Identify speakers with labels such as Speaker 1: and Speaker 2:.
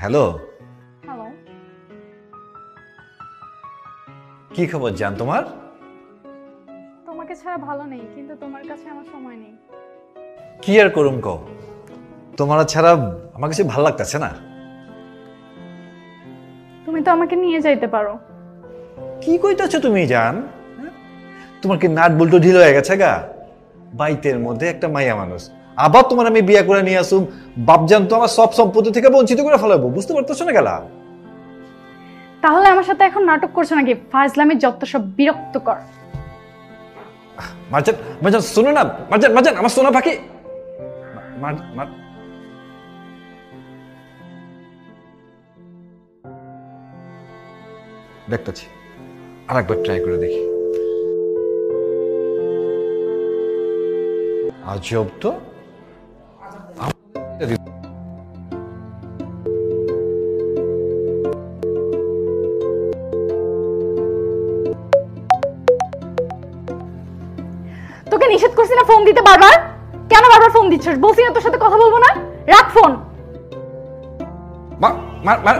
Speaker 1: Hello,
Speaker 2: hello.
Speaker 1: কি খবর জান তোমার?
Speaker 2: তোমাকে ছাড়া ভালো নেই, কিন্তু তোমার কাছে আমার সময় নেই।
Speaker 1: কি আর করুম কও, তোমার ছাড়া আমার কাছে ভালো লাগতেছে না।
Speaker 2: তুমি তো আমাকে নিয়ে যাইতে পারো।
Speaker 1: কি কইতাছো তুমি জান? তোমার কি নাট বল্টু ঢিল হয়ে গেছে গা? বাইতের মধ্যে একটা মাইয়া মানুষ, আবার তোমার আমি বিয়া করে নিয়ে আসুম, বাপজান তো আমার সব সম্পত্তি থেকে বঞ্চিত করে ফেলাবো, বুঝতে পারতেছো না গেলা?
Speaker 2: তাহলে আমার সাথে এখন নাটক করছো নাকি? ফাজলামি যত সব বিরক্তকর।
Speaker 1: মারজান মারজান শোনো না, মারজান মারজান আমার সোনা পাখি। দেখতেছি, আর একবার ট্রাই করে দেখি। আজব তো।
Speaker 2: তোকে নিষেধ করছি না ফোন দিতে বারবার? কেন বারবার ফোন দিচ্ছিস? বলছি না তোর সাথে কথা বলবো না। রাখ ফোন।
Speaker 1: মা